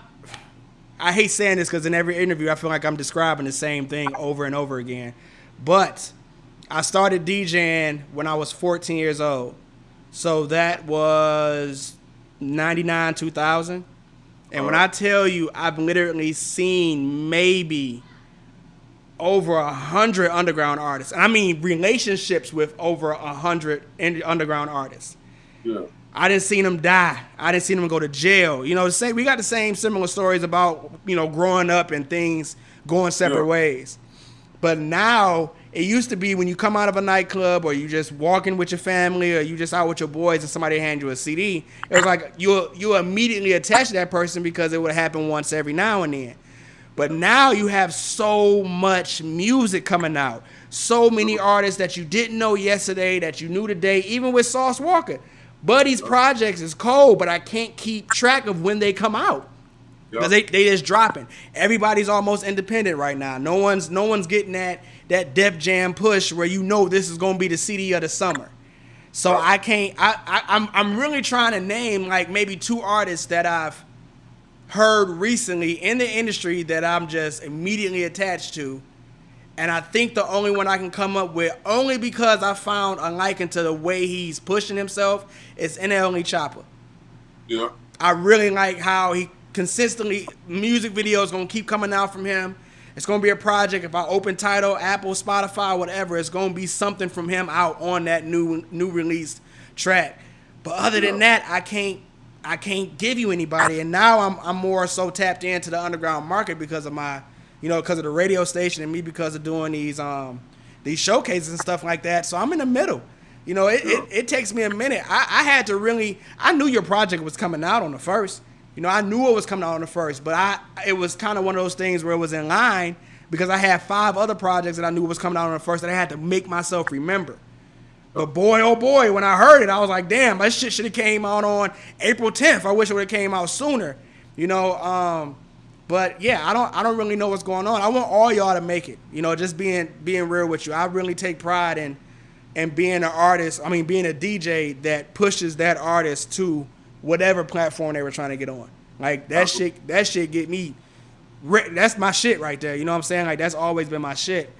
hate saying this because in every interview I feel like I'm describing the same thing over and over again. But I started DJing when I was 14 years old, so that was 99, 2000. And when I tell you, I've literally seen maybe over 100 underground artists. And I mean relationships with over 100 underground artists. Yeah. I didn't see them die. I didn't see them go to jail. You know, we got the same similar stories about, you know, growing up and things going separate ways. But now, it used to be when you come out of a nightclub or you just walking with your family or you just out with your boys and somebody hand you a CD, it was like you immediately attach to that person because it would happen once every now and then. But now you have so much music coming out, so many artists that you didn't know yesterday that you knew today, even with Sauce Walker. Buddy's projects is cold, but I can't keep track of when they come out. Because they just dropping. Everybody's almost independent right now. No one's getting that Def Jam push where you know this is gonna be the CD of the summer. So I can't. I'm really trying to name like maybe 2 artists that I've heard recently in the industry that I'm just immediately attached to, and I think the only one I can come up with, only because I found a liking to the way he's pushing himself, is NLE Chopper. Yeah. I really like how he consistently, music videos gonna keep coming out from him. It's gonna be a project. If I open Tidal, Apple, Spotify, whatever, it's gonna be something from him out on that new released track. But other than that, I can't give you anybody. And now I'm more so tapped into the underground market because of my, you know, because of the radio station and me because of doing these showcases and stuff like that. So I'm in the middle. You know, it takes me a minute. I had to really, I knew your project was coming out on the 1st. You know, I knew it was coming out on the 1st, but it was kind of one of those things where it was in line because I had 5 other projects that I knew was coming out on the 1st that I had to make myself remember. But boy, oh boy, when I heard it, I was like, damn, that shit should have came out on April 10th. I wish it would have came out sooner. You know, but yeah, I don't really know what's going on. I want all y'all to make it. You know, just being real with you. I really take pride in being an artist. I mean, being a DJ that pushes that artist to whatever platform they were trying to get on. Like that shit get me. That's my shit right there. You know what I'm saying? Like that's always been my shit.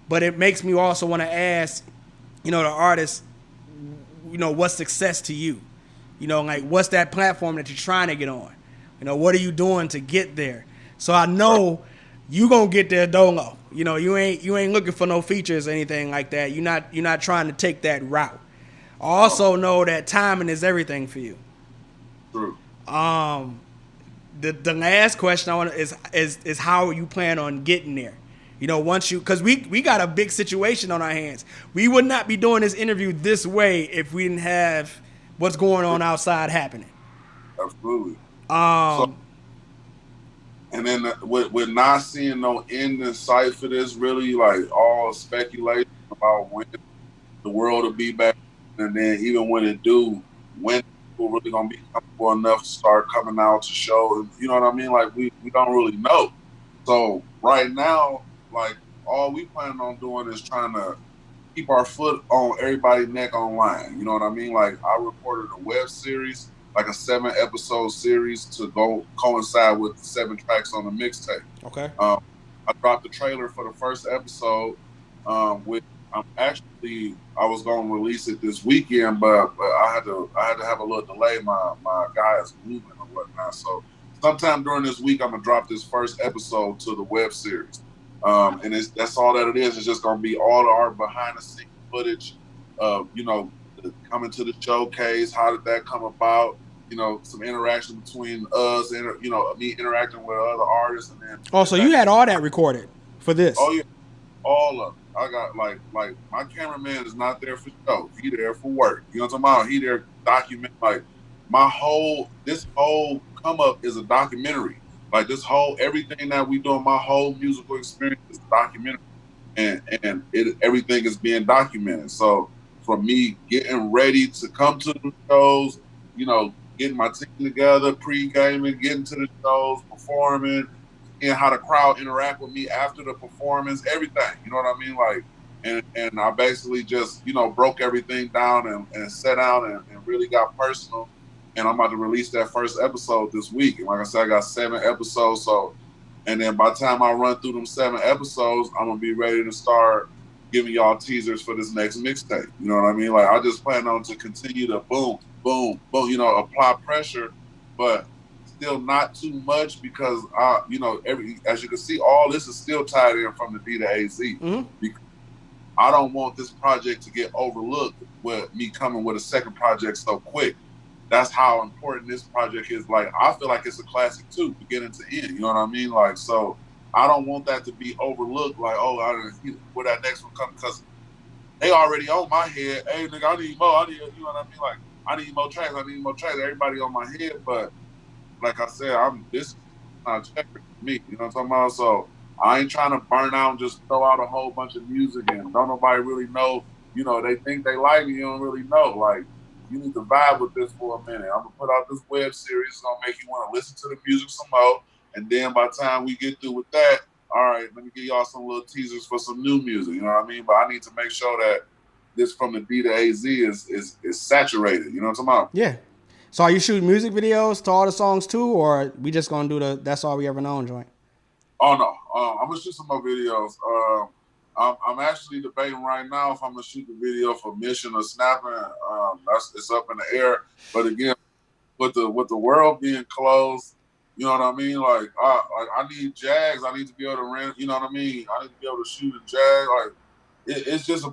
But it makes me also want to ask, you know, the artist, you know, what's success to you? You know, like what's that platform that you're trying to get on? You know, what are you doing to get there? So I know you gonna get there dolo. You know, you ain't looking for no features or anything like that. You're not trying to take that route. I also know that timing is everything for you. True. The last question I want is how you plan on getting there? You know, once you, because we got a big situation on our hands. We would not be doing this interview this way if we didn't have what's going on outside happening. Absolutely. And then with not seeing no end in sight for this, really like all speculation about when the world will be back, and then even when it do, when people really gonna be comfortable enough to start coming out to show, you know what I mean? Like we don't really know. So right now, like all we plan on doing is trying to keep our foot on everybody's neck online. You know what I mean? Like I recorded a web series, like a 7-episode series to go coincide with the 7 tracks on the mixtape. Okay. I dropped the trailer for the first episode. I was gonna release it this weekend, but I had to have a little delay. My guy is moving or whatnot. So sometime during this week, I'm gonna drop this first episode to the web series. And that's all that it is. It's just gonna be all our behind the scenes footage of, you know, coming to the showcase. How did that come about? You know, some interaction between us and, you know, me interacting with other artists. And then so you had all that recorded for this? Oh yeah, all of it. I got like my cameraman is not there for show. He there for work. You know what I'm talking about? He there document like this whole come up is a documentary. Like this whole everything that we doing, my whole musical experience is a documentary, and everything is being documented. So from me getting ready to come to the shows, you know, getting my team together, pre-gaming, getting to the shows, performing, and how the crowd interact with me after the performance, everything. You know what I mean? Like, and I basically just, you know, broke everything down and sat down and really got personal. And I'm about to release that first episode this week. And like I said, I got 7 episodes. So, and then by the time I run through them 7 episodes, I'm gonna be ready to start giving y'all teasers for this next mixtape. You know what I mean? Like I just plan on to continue to boom, boom, boom, you know, apply pressure, but still not too much because you know, as you can see, all this is still tied in from the D to AZ. Mm-hmm. Because I don't want this project to get overlooked with me coming with a second project so quick. That's how important this project is. Like I feel like it's a classic too, beginning to end. You know what I mean? Like so, I don't want that to be overlooked. Like where that next one comes because they already on my head. Hey nigga, I need more. You know what I mean? Like I need more tracks. Everybody on my head, but like I said, this is not checker for me. You know what I'm talking about? So I ain't trying to burn out and just throw out a whole bunch of music and don't nobody really know. You know, they think they like me, you don't really know. Like you need to vibe with this for a minute. I'm gonna put out this web series. It's gonna make you want to listen to the music some more. And then by the time we get through with that, all right, let me give y'all some little teasers for some new music. You know what I mean? But I need to make sure that this from the D to AZ is saturated. You know what I'm talking about? Yeah. So are you shooting music videos to all the songs too, or we just gonna do the That's All We Ever Known joint? Oh no, I'm gonna shoot some more videos. I'm actually debating right now if I'm gonna shoot the video for Mission or Snapping. It's up in the air. But again, with the world being closed, you know what I mean? Like I need Jags. I need to be able to rent. You know what I mean? I need to be able to shoot a Jag. Like it's just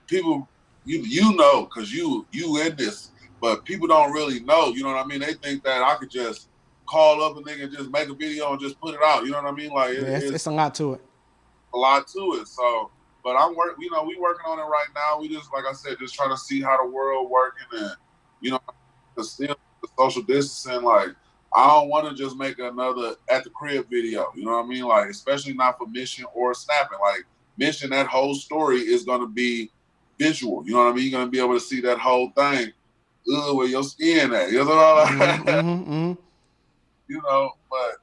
people you know because you in this. But people don't really know, you know what I mean? They think that I could just call up a nigga and just make a video and just put it out. You know what I mean? Like it's a lot to it. A lot to it. So, but we working on it right now. We just, like I said, just trying to see how the world working and, you know, still the social distancing. Like, I don't want to just make another at the crib video. You know what I mean? Like, especially not for Mission or Snapping. Like, Mission, that whole story is going to be visual. You know what I mean? You're going to be able to see that whole thing. Where your skin at, you know, you know, but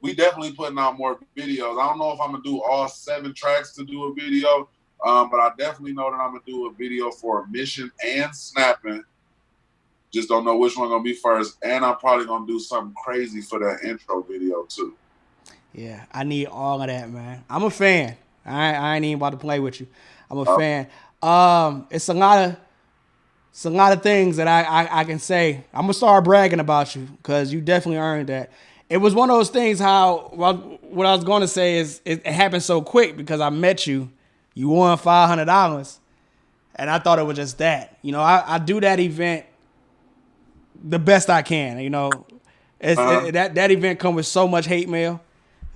we definitely putting out more videos. I don't know if I'm gonna do all 7 tracks to do a video, but I definitely know that I'm gonna do a video for Mission and Snapping. Just don't know which one gonna be first, and I'm probably gonna do something crazy for that intro video too. Yeah, I need all of that, man. I'm a fan. I ain't even about to play with you. I'm a fan. It's a lot of things that I can say. I'm going to start bragging about you because you definitely earned that. It was one of those things what I was going to say is it happened so quick because I met you. You won $500 and I thought it was just that. You know, I do that event the best I can. You know, that event comes with so much hate mail.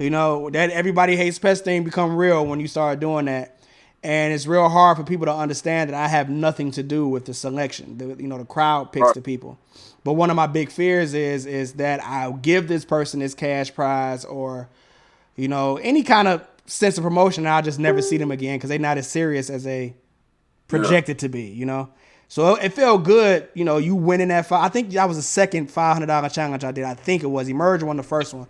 You know, that everybody hates Pest thing become real when you start doing that. And it's real hard for people to understand that I have nothing to do with the selection. The crowd picks the people. But one of my big fears is that I'll give this person this cash prize or, you know, any kind of sense of promotion. And I'll just never see them again because they're not as serious as they projected to be, you know. So it felt good, you know, you winning that. I think that was the second $500 challenge I did. I think it was. Emerge won the first one.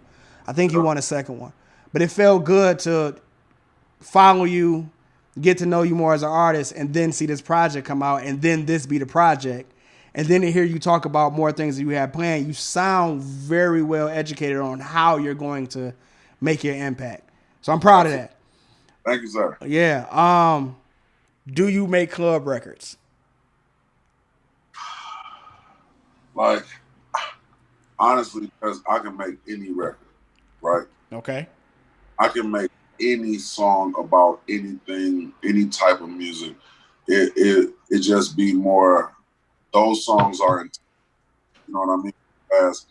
I think you won the second one. But it felt good to follow you, get to know you more as an artist, and then see this project come out, and then this be the project. And then to hear you talk about more things that you have planned, you sound very well educated on how you're going to make your impact. So I'm proud of that. Thank you, sir. Yeah. Do you make club records? Like, honestly, because I can make any record, right? Okay. I can make any song about anything, any type of music. It just be more. Those songs are, you know what I mean? As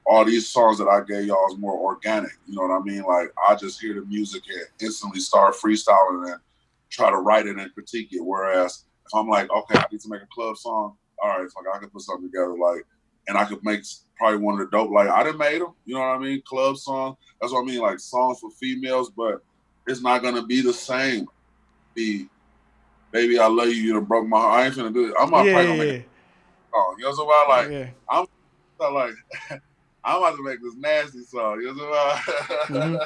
all these songs that I gave y'all is more organic. You know what I mean? Like, I just hear the music and instantly start freestyling and try to write it and critique it. Whereas if I'm like, okay, I need to make a club song, all right, it's like I can put something together, like, and I could make probably one of the dope, like, I done made them, you know what I mean? Club song. That's what I mean, like songs for females, but it's not gonna be the same. Baby, I love you, you done broke my heart. I ain't finna do it. I'm not probably gonna make it. Oh, you know what I'm saying? Like, I'm like, I'm about to make this nasty song. You know what I'm saying?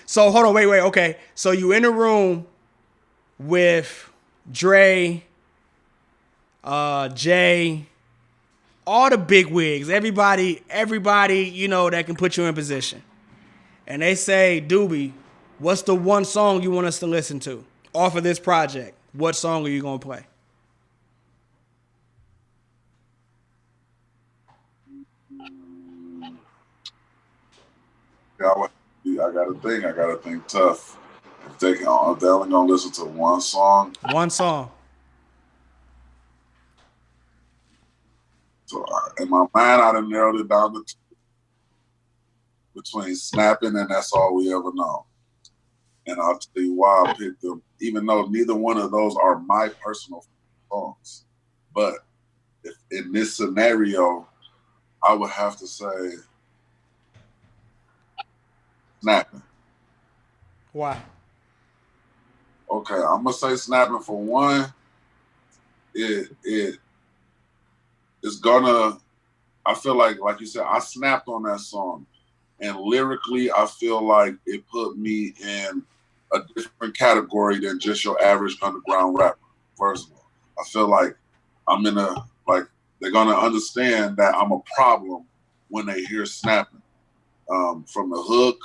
So hold on, wait, okay. So you in a room with Dre, Jay, all the big wigs, everybody, you know, that can put you in position. And they say, Doobie, what's the one song you want us to listen to off of this project? What song are you going to play? I gotta think tough. If they're only gonna listen to one song. One song. So in my mind, I done narrowed it down to between Snapping and That's All We Ever Know. And I'll tell you why I picked them, even though neither one of those are my personal songs. But if in this scenario, I would have to say Snapping. Why? Okay, I'm gonna say Snapping for one. It's gonna. I feel like you said, I snapped on that song, and lyrically, I feel like it put me in a different category than just your average underground rapper. First of all, I feel like I'm in a, like, they're gonna understand that I'm a problem when they hear Snapping. From the hook,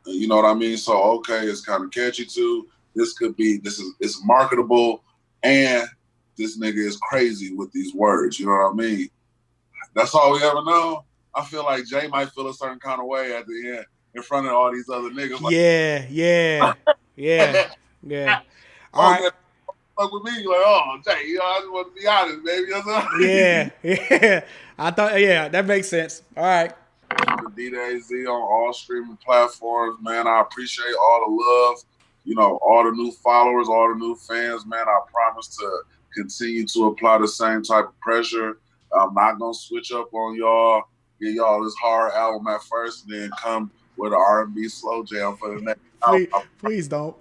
you know what I mean? So, okay, it's kind of catchy too. It's marketable, and this nigga is crazy with these words, you know what I mean? That's All We Ever Know. I feel like Jay might feel a certain kind of way at the end in front of all these other niggas. Like, yeah. All right. Fuck with me, like, oh, Jay, you know, I just want to be honest, baby. Yeah. I thought, that makes sense. All right. D-AZ on all streaming platforms, man. I appreciate all the love, you know, all the new followers, all the new fans, man. I promise to continue to apply the same type of pressure. I'm not gonna switch up on y'all, get y'all this hard album at first, and then come with an R&B slow jam for the next album. Please don't.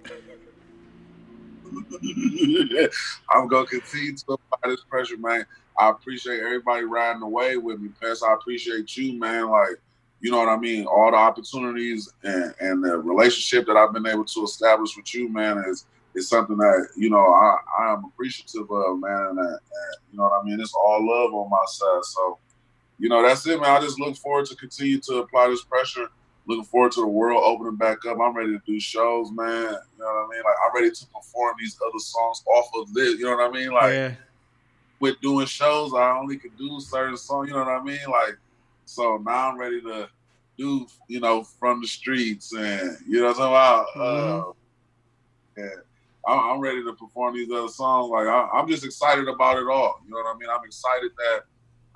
I'm gonna continue to apply this pressure, man. I appreciate everybody riding the wave with me, Pest. I appreciate you, man. Like, you know what I mean? All the opportunities and the relationship that I've been able to establish with you, man, is something that, you know, I am appreciative of, man. And you know what I mean? It's all love on my side. So, you know, that's it, man. I just look forward to continue to apply this pressure. Looking forward to the world opening back up. I'm ready to do shows, man. You know what I mean? Like, I'm ready to perform these other songs off of this. You know what I mean? Like, with doing shows, I only could do certain songs. You know what I mean? Like, so now I'm ready to do, you know, From the Streets, and you know what I'm talking about. I'm ready to perform these other songs. Like, I'm just excited about it all. You know what I mean? I'm excited that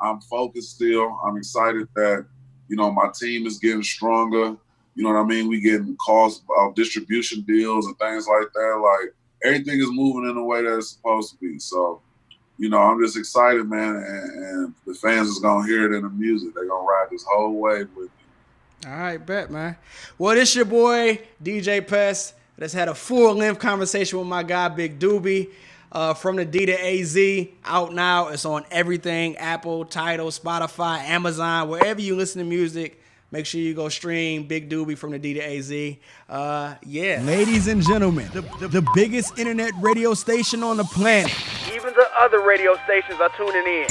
I'm focused still. I'm excited that, you know, my team is getting stronger. You know what I mean? We getting calls about distribution deals and things like that. Like, everything is moving in the way that it's supposed to be. So, you know, I'm just excited, man. And the fans is going to hear it in the music. They're going to ride this whole wave with me. All right, bet, man. Well, this your boy, DJ Pest. That's had a full-length conversation with my guy, Big Doobie, from the D to AZ. Out now. It's on everything: Apple, Tidal, Spotify, Amazon, wherever you listen to music. Make sure you go stream Big Doobie from the D to AZ. Ladies and gentlemen, the biggest internet radio station on the planet. Even the other radio stations are tuning in.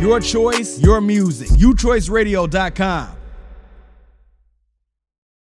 Your choice, your music. UChoice Radio.com.